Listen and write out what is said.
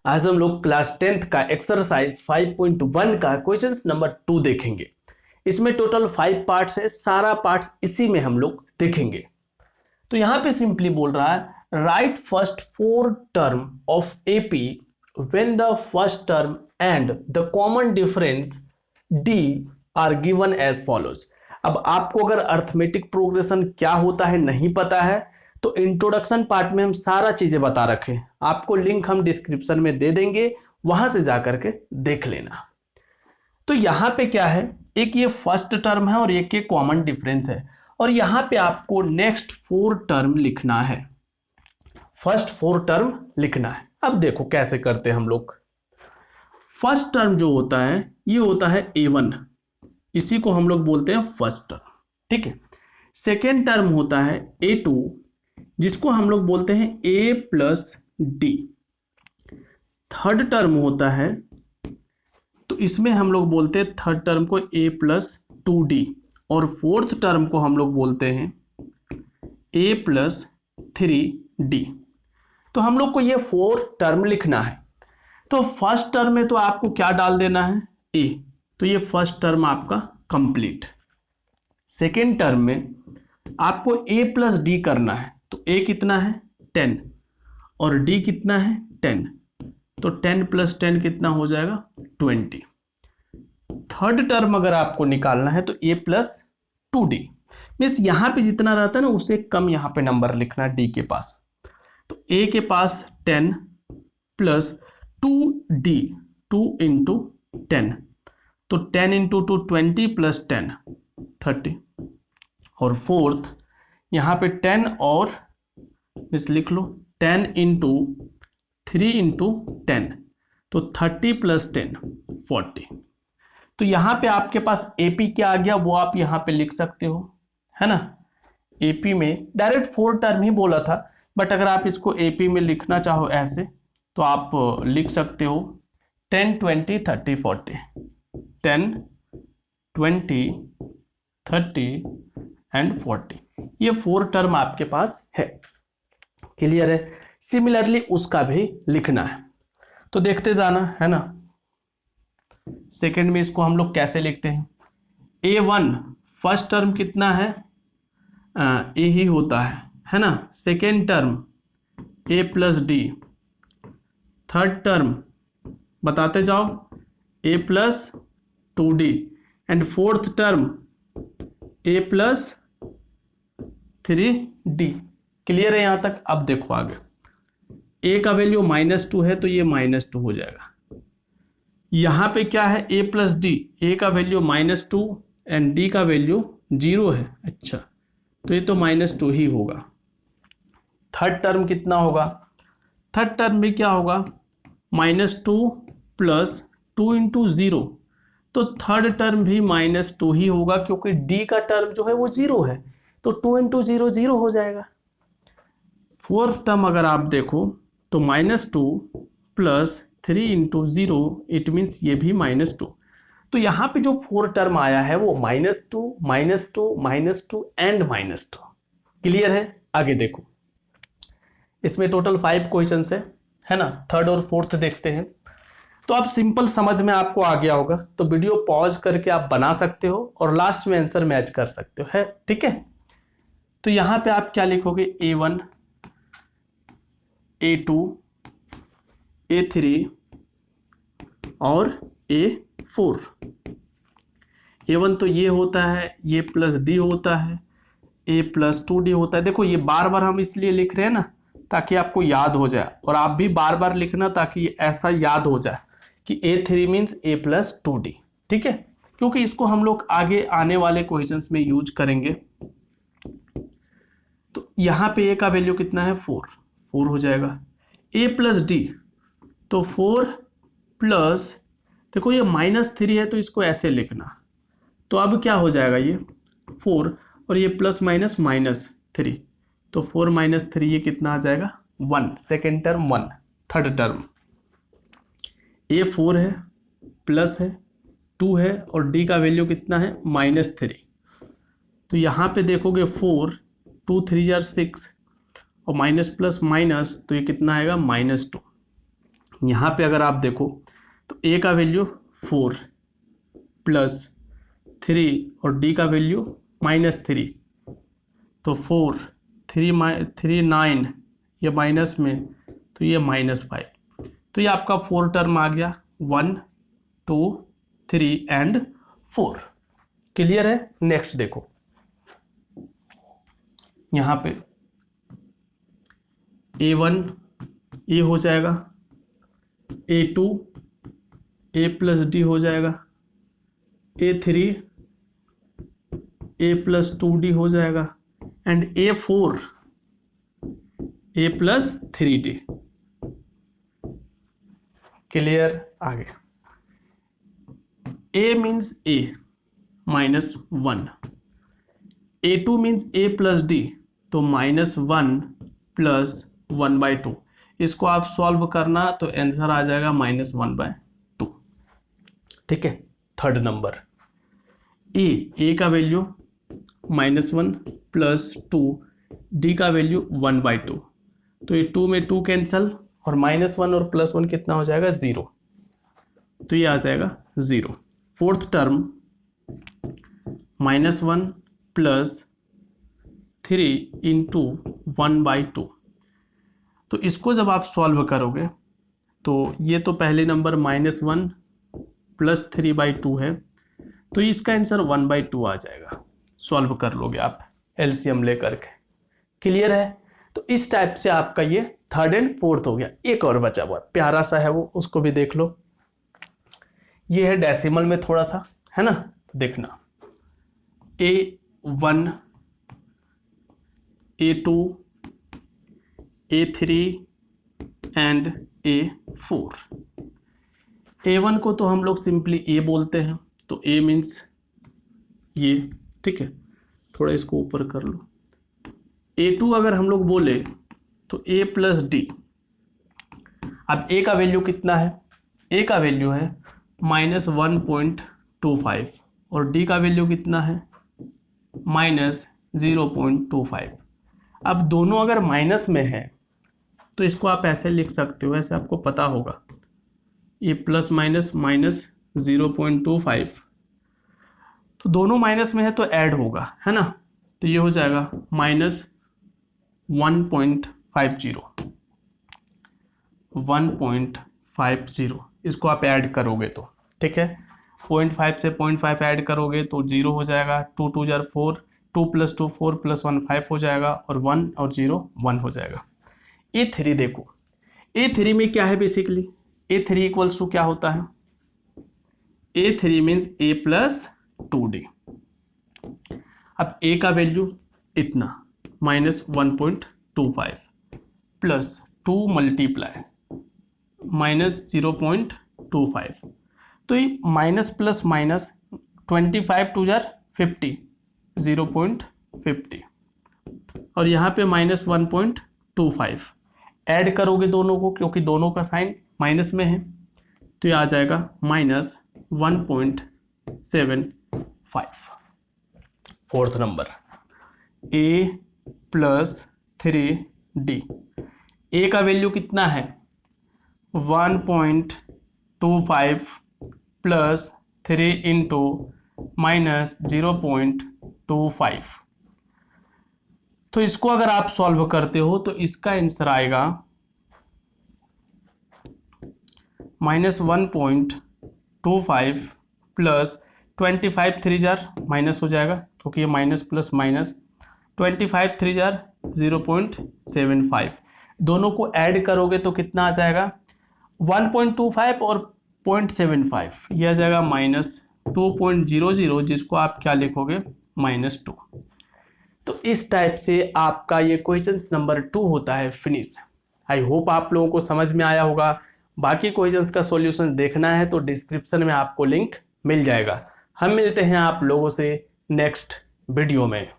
आज हम लोग क्लास 10th का एक्सरसाइज 5.1 का क्वेश्चन नंबर 2 देखेंगे। इसमें टोटल 5 पार्ट्स है, सारा पार्ट्स इसी में हम लोग देखेंगे। तो यहां पे सिंपली बोल रहा है write first 4 term of AP when the first term and the common difference D are given as follows. अब आपको अगर अर्थमेटिक प्रोग्रेशन क्या होता है नहीं पता है तो इंट्रोडक्शन पार्ट में हम सारा चीजें बता रखे हैं, आपको लिंक हम डिस्क्रिप्शन में दे देंगे, वहां से जाकर के देख लेना। तो यहां पे क्या है, एक ये फर्स्ट टर्म है और एक ये कॉमन डिफरेंस है, और यहां पे आपको नेक्स्ट 4 टर्म लिखना है, फर्स्ट 4 टर्म लिखना है। अब देखो कैसे करते हैं हम लोग। फर्स्ट टर्म जो होता है ये होता है A1, इसी को हम लोग बोलते हैं फर्स्ट टर्म, ठीक है। सेकेंड टर्म होता है A2, जिसको हम लोग बोलते हैं A plus D. Third term होता है तो इसमें हम लोग बोलते हैं थर्ड टर्म को A प्लस 2D, और फोर्थ टर्म को हम लोग बोलते हैं A प्लस 3D। तो हम लोग को ये 4 टर्म लिखना है। तो फर्स्ट टर्म में तो आपको क्या डाल देना है A, तो ये फर्स्ट टर्म आपका कंप्लीट। सेकेंड टर्म में आपको A प्लस डी करना है, तो A कितना है 10 और D कितना है 10, तो 10 प्लस 10 कितना हो जाएगा 20। थर्ड टर्म अगर आपको निकालना है तो A प्लस 2D, मीन्स यहाँ पे जितना रहता है ना उससे कम यहाँ पे नंबर लिखना है D के पास। तो A के पास 10 प्लस 2D, 2 इंटू 10, तो 10 इंटू 2 20 प्लस 10 30, और फोर्थ यहाँ पे 10 और इस लिख लो 10 इंटू 3 इंटू 10, तो 30 प्लस 10 40। तो यहाँ पे आपके पास एपी क्या आ गया वो आप यहाँ पे लिख सकते हो, है ना। एपी में डायरेक्ट 4 टर्म ही बोला था, बट अगर आप इसको एपी में लिखना चाहो ऐसे तो आप लिख सकते हो 10 20 30 40, 10 20 30 एंड 40, ये 4 टर्म आपके पास है। क्लियर है। सिमिलरली उसका भी लिखना है, तो देखते जाना, है ना। सेकंड में इसको हम लोग कैसे लिखते हैं, A1 फर्स्ट टर्म कितना है A ही होता है ना। Second term A plus D, third term बताते जाओ A plus 2D, and fourth term A plus 3D। Clear है यहां तक। अब देखो आगे, A का वैल्यू -2 है तो ये -2 हो जाएगा। यहां पे क्या है A प्लस डी, A का वैल्यू -2 एंड D का वैल्यू 0 है, अच्छा तो ये तो -2 ही होगा। थर्ड टर्म कितना होगा, थर्ड टर्म में क्या होगा -2 प्लस 2 इंटू 0, तो थर्ड टर्म भी -2 ही होगा, क्योंकि D का टर्म जो है वो 0 है, तो 2 इंटू 0 0 हो जाएगा। फोर्थ टर्म अगर आप देखो तो -2 प्लस 3 इंटू 0, इट मीन्स ये भी -2। तो यहाँ पे जो 4 टर्म आया है वो -2 -2 -2 एंड -2। क्लियर है। आगे देखो, इसमें टोटल 5 क्वेश्चंस है ना। थर्ड और फोर्थ देखते हैं। तो आप सिंपल समझ में आपको आ गया होगा, तो वीडियो पॉज करके आप बना सकते हो और लास्ट में आंसर मैच कर सकते हो, है ठीक है। तो यहां पे आप क्या लिखोगे A1 A2 A3 और A4। A1 तो ये होता है, ये प्लस डी होता है, A प्लस 2D होता है। देखो ये बार बार हम इसलिए लिख रहे हैं ना ताकि आपको याद हो जाए, और आप भी बार बार लिखना ताकि ऐसा याद हो जाए कि A3 means A plus 2D, ठीक है, क्योंकि इसको हम लोग आगे आने वाले क्वेश्चंस में यूज करेंगे। तो यहाँ पे A का वैल्यू कितना है 4 हो जाएगा। A प्लस डी, तो 4 प्लस, देखो ये -3 है तो इसको ऐसे लिखना, तो अब क्या हो जाएगा ये 4 और ये प्लस माइनस -3, तो 4 - 3 ये कितना आ जाएगा 1। Second term 1, third term A4 है, प्लस है 2 है, और D का वैल्यू कितना है -3। तो यहाँ पे देखोगे 4 2 3 6 और माइनस प्लस माइनस, तो ये कितना आएगा -2। यहाँ पे अगर आप देखो तो a का वैल्यू 4 प्लस 3 और d का वैल्यू -3, तो 4 3 9, ये माइनस में, तो ये -5, तो ये आपका 4 टर्म आ गया, 1 2 3 एंड 4। क्लियर है। नेक्स्ट देखो, यहाँ पे a1 ये हो जाएगा, a2 a प्लस डी हो जाएगा, a3 a प्लस 2d हो जाएगा and a4 a plus 3d। Clear. आगे a means a -1, a2 means a plus d, तो -1 प्लस 1/2। इसको आप सॉल्व करना तो आंसर आ जाएगा -1/2। ठीक है। थर्ड नंबर a का वैल्यू -1 प्लस 2, d का वैल्यू 1/2, तो ये 2 में 2 कैंसल और -1 और +1 कितना हो जाएगा 0, तो ये आ जाएगा 0। फोर्थ टर्म -1 प्लस 3 इंटू 1/2, तो इसको जब आप सॉल्व करोगे तो ये तो पहले नंबर -1 प्लस 3/2 है, तो इसका आंसर 1/2 आ जाएगा। सॉल्व कर लोगे आप एलसीएम लेकर के। क्लियर है। तो इस टाइप से आपका ये थर्ड एंड फोर्थ हो गया। एक और बचा हुआ प्यारा सा है वो, उसको भी देख लो। ये है डेसिमल में थोड़ा सा, है ना, तो देखना A1 A2 A3 and A4। A1 को तो हम लोग सिंपली A बोलते हैं, तो A मीन्स ये, ठीक है, थोड़ा इसको ऊपर कर लो। A2 अगर हम लोग बोले तो A प्लस डी। अब A का वैल्यू कितना है, A का वैल्यू है -1.25 और D का वैल्यू कितना है -0.25। अब दोनों अगर माइनस में है तो इसको आप ऐसे लिख सकते हो, ऐसे आपको पता होगा, ये प्लस माइनस -0.25, तो दोनों माइनस में है तो ऐड होगा, है ना, तो ये हो जाएगा -1.50, इसको आप ऐड करोगे तो, ठीक है, 0.5 से 0.5 ऐड करोगे तो 0 हो जाएगा, 2 2 जार 4, 2 + 2 4 + 1 5 हो जाएगा और 1 और 0 1 हो जाएगा। A3 देखो, A3 में क्या है बेसिकली, A3 इक्वल्स टू क्या होता है, A3 means A plus 2D। अब A का वैल्यू इतना -1.25 प्लस 2 मल्टीप्लाई -0.25, तो ये माइनस प्लस माइनस 25 2 जार 50, 0.50 और यहाँ पे -1.25 ऐड करोगे दोनों को, क्योंकि दोनों का साइन माइनस में है, तो ये आ जाएगा -1.75। Fourth number A plus 3D। A का वैल्यू कितना है 1.25 प्लस 3 इंटू -0.25, तो इसको अगर आप सॉल्व करते हो तो इसका आंसर आएगा -1.25 प्लस 25 3 जार माइनस हो जाएगा, क्योंकि ये माइनस प्लस माइनस, 25 3 जार 0.75, दोनों को ऐड करोगे तो कितना आ जाएगा 1.25 और 0.75, यह आ जाएगा -2.00, जिसको आप क्या लिखोगे -2। तो इस टाइप से आपका ये क्वेश्चन नंबर 2 होता है फिनिश। आई होप आप लोगों को समझ में आया होगा। बाकी क्वेश्चंस का सॉल्यूशन देखना है तो डिस्क्रिप्शन में आपको लिंक मिल जाएगा। हम मिलते हैं आप लोगों से नेक्स्ट वीडियो में।